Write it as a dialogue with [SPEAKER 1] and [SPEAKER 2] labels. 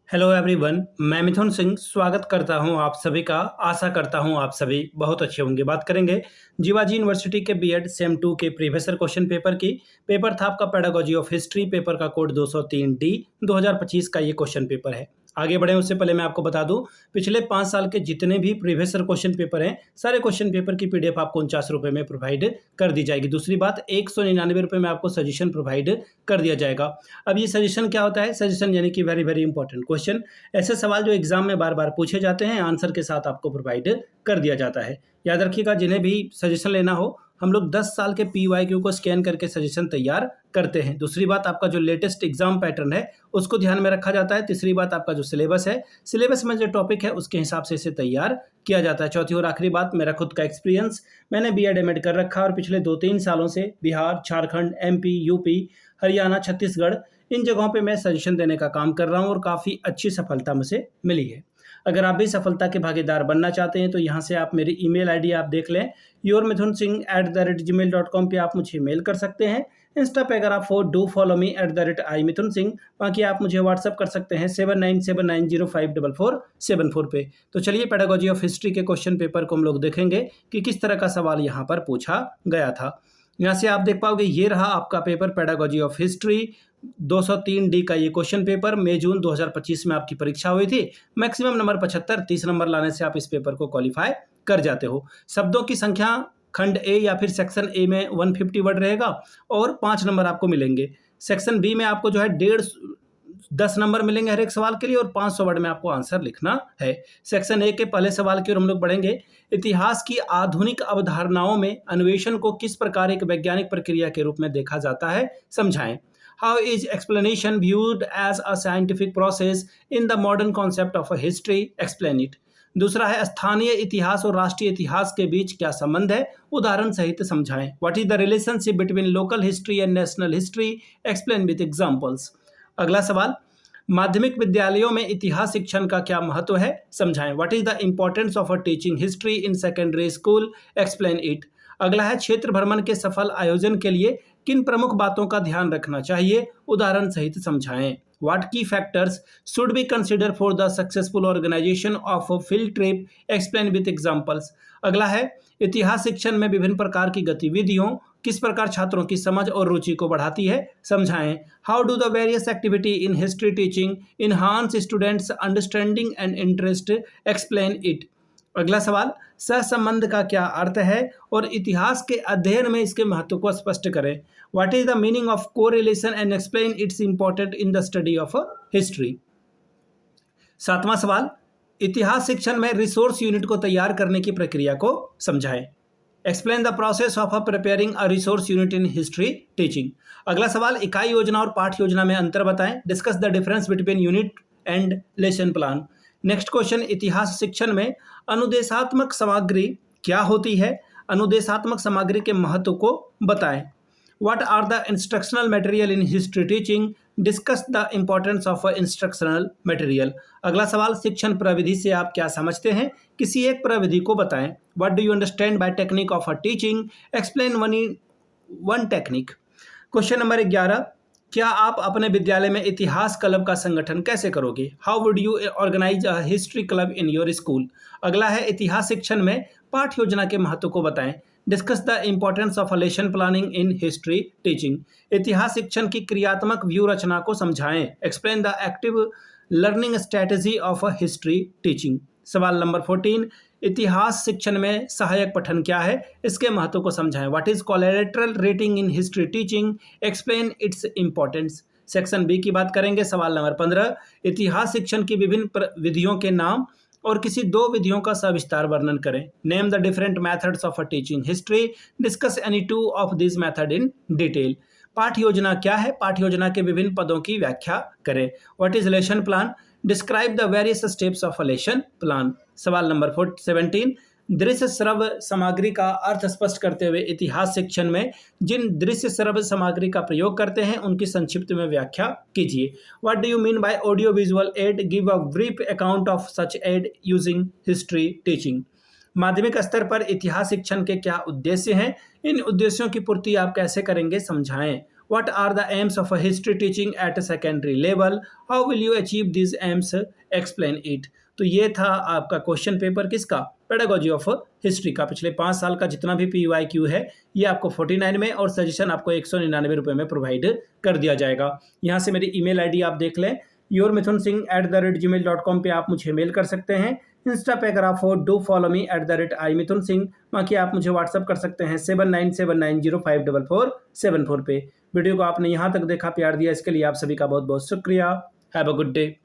[SPEAKER 1] Hello everyone, मैं मिथुन सिंह स्वागत करता हूं आप सभी का। आशा करता हूं आप सभी बहुत अच्छे होंगे। बात करेंगे जीवाजी यूनिवर्सिटी के बीएड सेम 2 के प्रीवियस ईयर क्वेश्चन पेपर की। पेपर था आपका पेडागोजी ऑफ हिस्ट्री, पेपर का कोड 203 डी 2025 का ये क्वेश्चन पेपर है। आगे बढ़े उससे पहले मैं आपको बता दूं, पिछले 5 साल के जितने भी प्रीवियस ईयर क्वेश्चन पेपर हैं, सारे क्वेश्चन पेपर की पीडीएफ आपको 49 रुपये में प्रोवाइड कर दी जाएगी। दूसरी बात, 199 रुपये में आपको सजेशन प्रोवाइड कर दिया जाएगा। अब ये सजेशन क्या होता है? सजेशन यानी कि वेरी वेरी इंपॉर्टेंट क्वेश्चन, ऐसे सवाल जो एग्जाम में बार बार पूछे जाते हैं, आंसर के साथ आपको प्रोवाइड कर दिया जाता है। याद रखिएगा, जिन्हें भी सजेशन लेना हो, हम लोग 10 साल के PYQ को स्कैन करके सजेशन तैयार करते हैं। दूसरी बात, आपका जो लेटेस्ट एग्जाम पैटर्न है उसको ध्यान में रखा जाता है। तीसरी बात, आपका जो सिलेबस है, सिलेबस में जो टॉपिक है उसके हिसाब से इसे तैयार किया जाता है। चौथी और आखिरी बात, मेरा खुद का एक्सपीरियंस, मैंने BEd MAd कर रखा और पिछले 2-3 सालों से बिहार, झारखंड, MP, UP, हरियाणा, छत्तीसगढ़, इन जगहों पे मैं सजेशन देने का काम कर रहा हूँ और काफ़ी अच्छी सफलता मुझे मिली है। अगर आप भी सफलता के भागीदार बनना चाहते हैं तो यहाँ से आप मेरी ईमेल आईडी आप देख लें, yourmithunsingh@gmail.com पे आप मुझे मेल कर सकते हैं। इंस्टा पे अगर आप डू फॉलो मी @imithunsingh, बाकी आप मुझे व्हाट्सअप कर सकते हैं 7979054474 पे। तो चलिए, पेडागोजी ऑफ हिस्ट्री के क्वेश्चन पेपर को हम लोग देखेंगे कि किस तरह का सवाल यहाँ पर पूछा गया था। यहाँ से आप देख पाओगे, ये रहा आपका paper pedagogy of history 203 D का ये क्वेश्चन पेपर। मई जून 2025 में आपकी परीक्षा हुई थी। मैक्सिमम नंबर 75, 30 नंबर लाने से आप इस पेपर को क्वालिफाई कर जाते हो। शब्दों की संख्या खंड ए या फिर सेक्शन ए में 150 वर्ड रहेगा और 5 नंबर आपको मिलेंगे। सेक्शन बी में आपको जो है 10 नंबर मिलेंगे हर एक सवाल के लिए और 500 वर्ड में आपको आंसर लिखना है। सेक्शन ए के पहले सवाल की ओर हम लोग बढ़ेंगे। इतिहास की आधुनिक अवधारणाओं में अन्वेषण को किस प्रकार एक वैज्ञानिक प्रक्रिया के रूप में देखा जाता है, समझाएं। How is explanation viewed as a scientific process in the modern concept of a history? Explain it. दूसरा है, स्थानीय इतिहास और राष्ट्रीय इतिहास के बीच क्या संबंध है, उदाहरण सहित समझाएं। What is the relationship between local history and national history? Explain with examples. अगला सवाल, माध्यमिक विद्यालयों में इतिहास शिक्षण का क्या महत्व है, समझाएं। What is the importance of a teaching history in secondary school? Explain it. अगला है, क्षेत्र भ्रमण के सफल आयोजन के लिए किन प्रमुख बातों का ध्यान रखना चाहिए, उदाहरण सहित समझाएं। What key factors should be considered for the successful organization of a field trip? Explain with examples. अगला है, इतिहास शिक्षण में विभिन्न प्रकार की गतिविधियों किस प्रकार छात्रों की समझ और रुचि को बढ़ाती है, समझाएं। How do the various activity in history teaching enhance students' understanding and interest? Explain it. अगला सवाल, सहसंबंध का क्या अर्थ है और इतिहास के अध्ययन में इसके महत्व को स्पष्ट करें। What is the meaning of correlation and explain its importance in the study of history? सातवां सवाल, इतिहास शिक्षण में रिसोर्स यूनिट को तैयार करने की प्रक्रिया को समझाएं। Explain the process of preparing a resource unit in history teaching. अगला सवाल, इकाई योजना और पाठ योजना में अंतर बताएं। Discuss the difference between unit and lesson plan. Next question, इतिहास शिक्षण में अनुदेशात्मक सामग्री क्या होती है, अनुदेशात्मक सामग्री के महत्व को बताएं। What are the instructional material in history teaching? Discuss the importance of instructional material. अगला सवाल, शिक्षण प्रविधि से आप क्या समझते हैं, किसी एक प्रविधि को बताएं। What do you understand by technique of teaching? Explain one technique. Question number 11, क्या आप अपने विद्यालय में इतिहास क्लब का संगठन कैसे करोगे? How would you organise a history club in your school? अगला है, इतिहास शिक्षण में पाठ योजना के महत्व को बताएं। Discuss the importance of lesson planning in history teaching. इतिहास शिक्षण की क्रियात्मक व्यू रचना को समझाएं। Explain the active learning strategy of a history teaching. सवाल नंबर 14, इतिहास शिक्षण में सहायक पठन क्या है, इसके महत्व को समझाएं। What is collateral rating in history teaching? Explain its importance. Section B की बात करेंगे। सवाल नंबर 15, इतिहास शिक्षण की विभिन्न विधियों के नाम और किसी 2 विधियों का सविस्तार वर्णन करें। Name the different methods of teaching history. Discuss any 2 of this method in detail. पाठ योजना क्या है, पाठ योजना के विभिन्न पदों की व्याख्या करें। What is lesson plan? Describe the various steps of a lesson plan. सवाल नंबर 17, दृश्य श्रव्य सामग्री का अर्थ स्पष्ट करते हुए इतिहास शिक्षण में जिन दृश्य श्रव्य सामग्री का प्रयोग करते हैं उनकी संक्षिप्त में व्याख्या कीजिए। What do you mean by audio visual aid? Give a brief account of such aid using history teaching. माध्यमिक स्तर पर इतिहास शिक्षण के क्या उद्देश्य हैं, इन उद्देश्यों की पूर्ति आप कैसे करेंगे, समझाएं। What are the aims of a history teaching at a secondary level, how will you achieve this aims, explain it. तो ये था आपका क्वेश्चन पेपर किसका, पेडागोजी ऑफ हिस्ट्री का। पिछले 5 साल का जितना भी PYQ है ये आपको 49 में और सजेशन आपको 199 रुपये में प्रोवाइड कर दिया जाएगा। यहाँ से मेरी email ID आप देख लें, yourmithunsingh@gmail.com पे आप मुझे मेल कर सकते हैं। इंस्टा पे अगर आप हो डू फॉलो मी @imithunsingh, बाकी आप मुझे व्हाट्सअप कर सकते हैं 7979054474 पे। वीडियो को आपने यहाँ तक देखा, प्यार दिया, इसके लिए आप सभी का बहुत बहुत शुक्रिया। Have a good day.